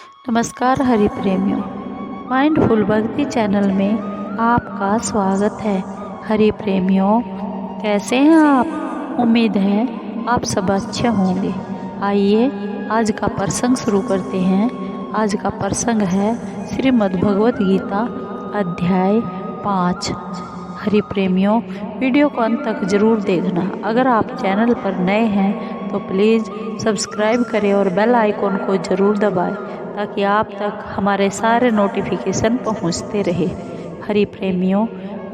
नमस्कार हरि प्रेमियों, माइंडफुल भक्ति चैनल में आपका स्वागत है। हरि प्रेमियों, कैसे हैं आप? उम्मीद है आप सब अच्छे होंगे। आइए आज का प्रसंग शुरू करते हैं। आज का प्रसंग है श्रीमद् भगवत गीता अध्याय 5। हरि प्रेमियों, वीडियो को अंत तक जरूर देखना। अगर आप चैनल पर नए हैं तो प्लीज़ सब्सक्राइब करें और बेल आइकॉन को ज़रूर दबाएं ताकि आप तक हमारे सारे नोटिफिकेशन पहुंचते रहे। हरि प्रेमियों,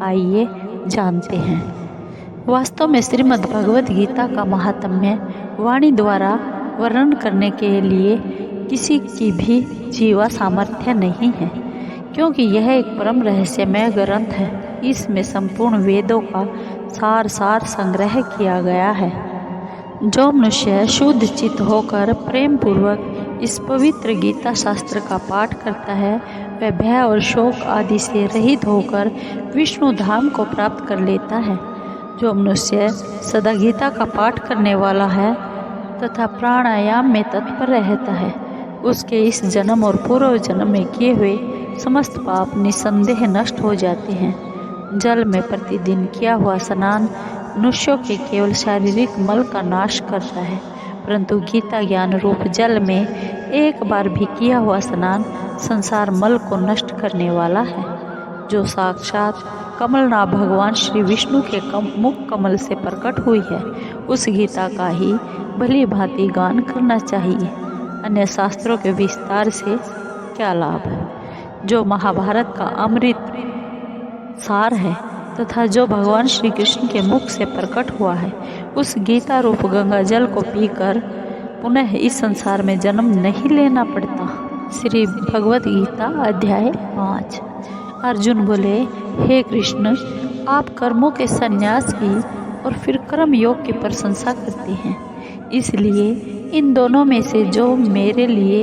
आइए जानते हैं। वास्तव में श्रीमद् भगवत गीता का महात्म्य वाणी द्वारा वर्णन करने के लिए किसी की भी जीवा सामर्थ्य नहीं है, क्योंकि यह एक परम रहस्यमय ग्रंथ है। इसमें संपूर्ण वेदों का सार संग्रह किया गया है। जो मनुष्य शुद्ध चित्त होकर प्रेम पूर्वक इस पवित्र गीता शास्त्र का पाठ करता है, वह भय और शोक आदि से रहित होकर विष्णु धाम को प्राप्त कर लेता है। जो मनुष्य सदा गीता का पाठ करने वाला है तथा प्राणायाम में तत्पर रहता है, उसके इस जन्म और पूर्व जन्म में किए हुए समस्त पाप निसंदेह नष्ट हो जाते हैं। जल में प्रतिदिन किया हुआ स्नान मनुष्यों के केवल शारीरिक मल का नाश करता है, परंतु गीता ज्ञान रूप जल में एक बार भी किया हुआ स्नान संसार मल को नष्ट करने वाला है। जो साक्षात कमलनाभ भगवान श्री विष्णु के मुख कमल से प्रकट हुई है, उस गीता का ही भली भांति गान करना चाहिए। अन्य शास्त्रों के विस्तार से क्या लाभ? जो महाभारत का अमृत सार है तथा जो भगवान श्री कृष्ण के मुख से प्रकट हुआ है, उस गीता रूप गंगा जल को पीकर पुनः इस संसार में जन्म नहीं लेना पड़ता। श्री भगवत गीता अध्याय 5। अर्जुन बोले, हे कृष्ण, आप कर्मों के संन्यास की और फिर कर्म योग की प्रशंसा करते हैं, इसलिए इन दोनों में से जो मेरे लिए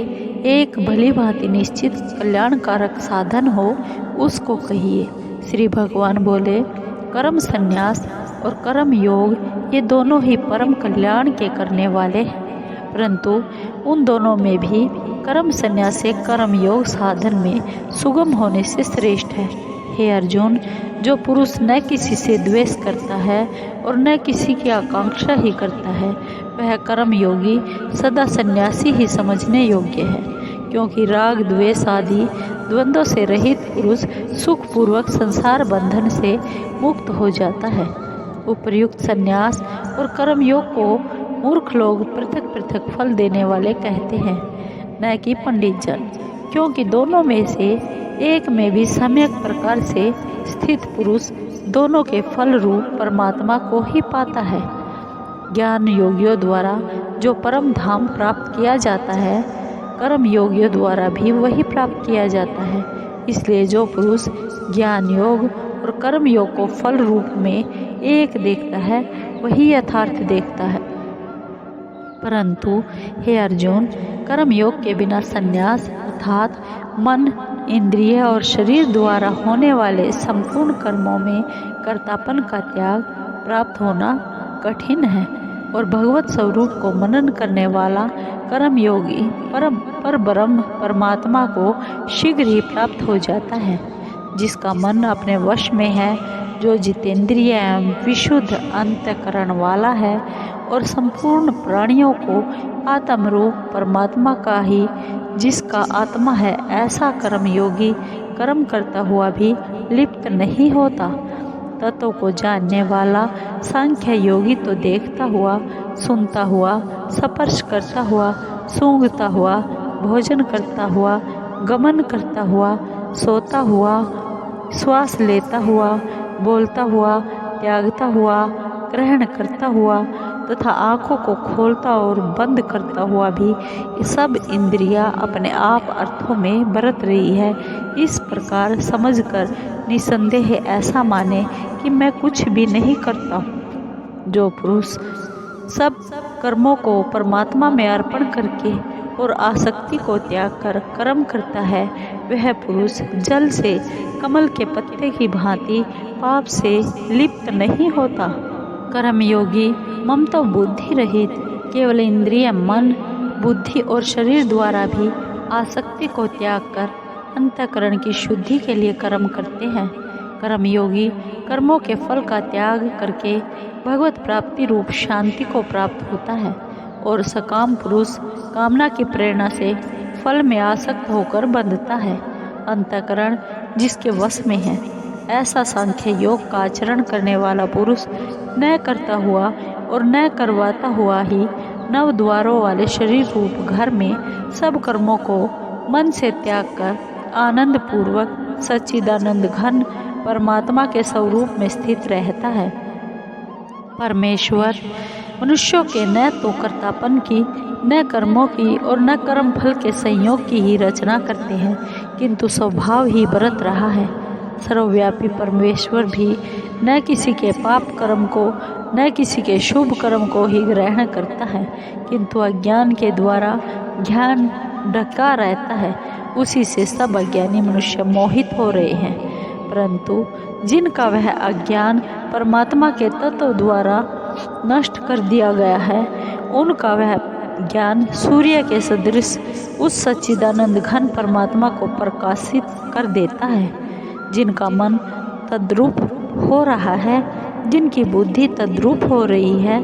एक भली भांति निश्चित कल्याणकारक साधन हो, उसको कहिए। श्री भगवान बोले, कर्म संन्यास और कर्म योग ये दोनों ही परम कल्याण के करने वाले हैं, परंतु उन दोनों में भी कर्म संन्यास से कर्म योग साधन में सुगम होने से श्रेष्ठ है। हे अर्जुन, जो पुरुष न किसी से द्वेष करता है और न किसी की आकांक्षा ही करता है, वह कर्म योगी सदा सन्यासी ही समझने योग्य है, क्योंकि राग द्वेष आदि द्वंद्वों से रहित पुरुष सुखपूर्वक संसार बंधन से मुक्त हो जाता है। उपर्युक्त संन्यास और कर्म योग को मूर्ख लोग पृथक पृथक फल देने वाले कहते हैं, न कि पंडित जन, क्योंकि दोनों में से एक में भी सम्यक प्रकार से स्थित पुरुष दोनों के फल रूप परमात्मा को ही पाता है। ज्ञान योगियों द्वारा जो परम धाम प्राप्त किया जाता है, कर्म योगियों द्वारा भी वही प्राप्त किया जाता है। इसलिए जो पुरुष ज्ञान योग और कर्म योग को फल रूप में एक देखता है, वही यथार्थ देखता है। परंतु हे अर्जुन, कर्म योग के बिना संन्यास अर्थात मन, इंद्रिय और शरीर द्वारा होने वाले संपूर्ण कर्मों में कर्तापन का त्याग प्राप्त होना कठिन है, और भगवत स्वरूप को मनन करने वाला कर्म योगी पर ब्रह्म परमात्मा को शीघ्र ही प्राप्त हो जाता है। जिसका मन अपने वश में है, जो जितेंद्रिय एवं विशुद्ध अंतःकरण वाला है और संपूर्ण प्राणियों को आत्म रूप परमात्मा का ही जिसका आत्मा है, ऐसा कर्म योगी कर्म करता हुआ भी लिप्त नहीं होता। तत्व को जानने वाला सांख्य योगी तो देखता हुआ, सुनता हुआ, स्पर्श करता हुआ, सूंघता हुआ, भोजन करता हुआ, गमन करता हुआ, सोता हुआ, श्वास लेता हुआ, बोलता हुआ, त्यागता हुआ, ग्रहण करता हुआ तथा आँखों को खोलता और बंद करता हुआ भी सब इंद्रियां अपने आप अर्थों में बरत रही है, इस प्रकार समझकर निसंदेह ऐसा माने कि मैं कुछ भी नहीं करता हूँ। जो पुरुष सब कर्मों को परमात्मा में अर्पण करके और आसक्ति को त्याग कर कर्म करता है, वह पुरुष जल से कमल के पत्ते की भांति पाप से लिप्त नहीं होता। कर्म योगी ममता बुद्धि रहित केवल इंद्रिय, मन, बुद्धि और शरीर द्वारा भी आसक्ति को त्याग कर अंतःकरण की शुद्धि के लिए कर्म करते हैं। कर्मयोगी कर्मों के फल का त्याग करके भगवत प्राप्ति रूप शांति को प्राप्त होता है और सकाम पुरुष कामना की प्रेरणा से फल में आसक्त होकर बंधता है। अंतःकरण जिसके वश में है, ऐसा सांख्य योग का आचरण करने वाला पुरुष न करता हुआ और न करवाता हुआ ही नव द्वारों वाले शरीर रूप घर में सब कर्मों को मन से त्याग कर आनंद पूर्वक सच्चिदानंद घन परमात्मा के स्वरूप में स्थित रहता है। परमेश्वर मनुष्यों के न तो कर्तापन की, न कर्मों की और न कर्म फल के संयोग की ही रचना करते हैं, किंतु स्वभाव ही बरत रहा है। सर्वव्यापी परमेश्वर भी न किसी के पाप कर्म को न किसी के शुभ कर्म को ही ग्रहण करता है, किंतु अज्ञान के द्वारा ज्ञान ढका रहता है। उसी से सब अज्ञानी मनुष्य मोहित हो रहे हैं, परंतु जिनका वह अज्ञान परमात्मा के तत्व द्वारा नष्ट कर दिया गया है, उनका वह ज्ञान सूर्य के सदृश उस सच्चिदानंद घन परमात्मा को प्रकाशित कर देता है। जिनका मन तद्रूप हो रहा है, जिनकी बुद्धि तद्रूप हो रही है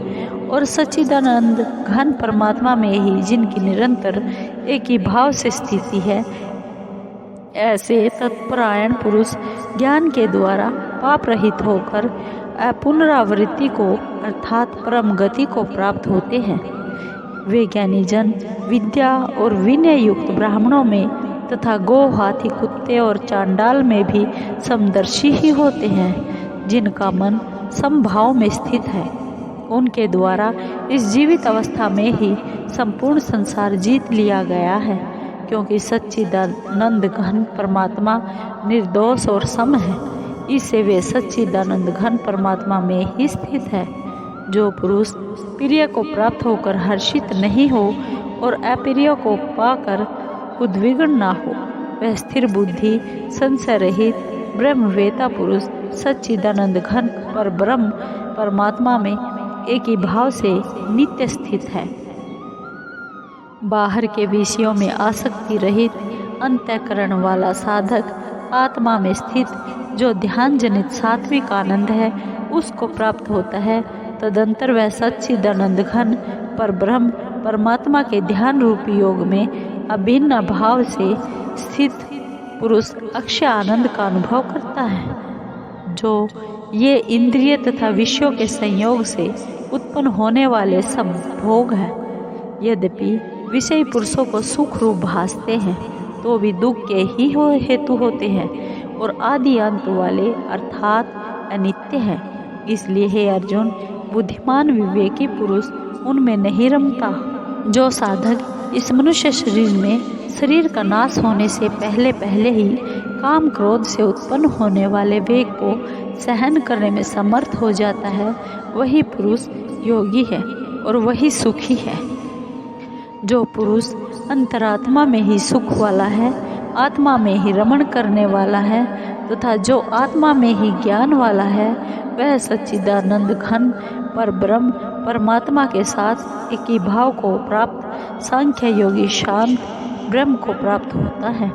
और सच्चिदानंद घन परमात्मा में ही जिनकी निरंतर एक ही भाव से स्थिति है, ऐसे तत्परायण पुरुष ज्ञान के द्वारा पाप रहित होकर पुनरावृत्ति को अर्थात परम गति को प्राप्त होते हैं। वे ज्ञानी जन विद्या और विनय युक्त ब्राह्मणों में तथा गौ, हाथी, कुत्ते और चांडाल में भी समदर्शी ही होते हैं। जिनका मन समभाव में स्थित है, उनके द्वारा इस जीवित अवस्था में ही संपूर्ण संसार जीत लिया गया है, क्योंकि सच्चिदानंद घन परमात्मा निर्दोष और सम है। इससे वे सच्चिदानंद घन परमात्मा में ही स्थित है। जो पुरुष प्रिय को प्राप्त होकर हर्षित नहीं हो और अप्रिय को पाकर उद्विग्न ना हो, वह स्थिर बुद्धि संशय रहित ब्रह्मवेता पुरुष सच्चिदानंद घन पर ब्रह्म परमात्मा में एक ही भाव से नित्य स्थित है। बाहर के विषयों में आसक्ति रहित अंतःकरण वाला साधक आत्मा में स्थित जो ध्यान जनित सात्विक आनंद है, उसको प्राप्त होता है। तदंतर वह सच्चिदानंद घन पर ब्रह्म परमात्मा के ध्यान रूपी योग में अभिन्न भाव से स्थित पुरुष अक्षय आनंद का अनुभव करता है। जो ये इंद्रिय तथा विषयों के संयोग से उत्पन्न होने वाले सब भोग है, यद्यपि विषय पुरुषों को सुख रूप भासते हैं, तो भी दुख के ही हेतु होते हैं और आदि अंत वाले अर्थात अनित्य हैं। इसलिए हे अर्जुन, बुद्धिमान विवेकी पुरुष उनमें नहीं रमता। जो साधक इस मनुष्य शरीर में शरीर का नाश होने से पहले पहले ही काम क्रोध से उत्पन्न होने वाले वेग को सहन करने में समर्थ हो जाता है, वही पुरुष योगी है और वही सुखी है। जो पुरुष अंतरात्मा में ही सुख वाला है, आत्मा में ही रमण करने वाला है तथा जो आत्मा में ही ज्ञान वाला है, वह सच्चिदानंद घन पर ब्रह्म परमात्मा के साथ एक ही भाव को प्राप्त सांख्य योगी शांत ब्रह्म को प्राप्त होता है।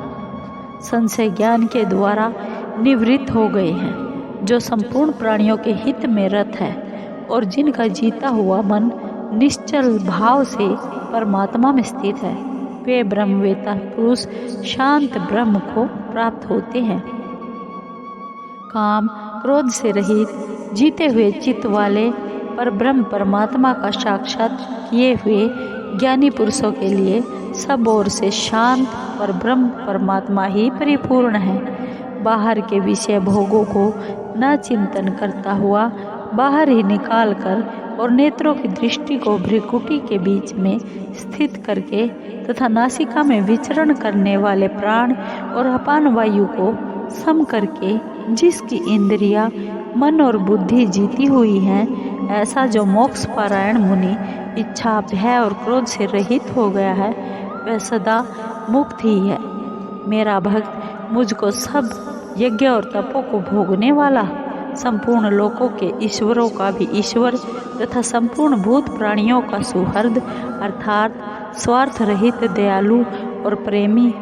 संशय ज्ञान के द्वारा निवृत्त हो गए हैं, जो संपूर्ण प्राणियों के हित में रत है और जिनका जीता हुआ मन निश्चल भाव से परमात्मा में स्थित है, वे ब्रह्मवेता पुरुष शांत ब्रह्म को प्राप्त होते हैं। काम क्रोध से रहित जीते हुए चित्त वाले पर ब्रह्म परमात्मा का साक्षात किए हुए ज्ञानी पुरुषों के लिए सब ओर से शांत पर ब्रह्म परमात्मा ही परिपूर्ण है। बाहर के विषय भोगों को न चिंतन करता हुआ बाहर ही निकाल कर और नेत्रों की दृष्टि को भ्रिकुटी के बीच में स्थित करके तथा नासिका में विचरण करने वाले प्राण और अपान वायु को सम करके जिसकी इंद्रियां मन और बुद्धि जीती हुई हैं, ऐसा जो मोक्ष पारायण मुनि इच्छा, भय और क्रोध से रहित हो गया है, वह सदा मुक्त ही है। मेरा भक्त मुझको सब यज्ञ और तपों को भोगने वाला, संपूर्ण लोकों के ईश्वरों का भी ईश्वर तथा संपूर्ण भूत प्राणियों का सुहृद अर्थात स्वार्थ रहित दयालु और प्रेमी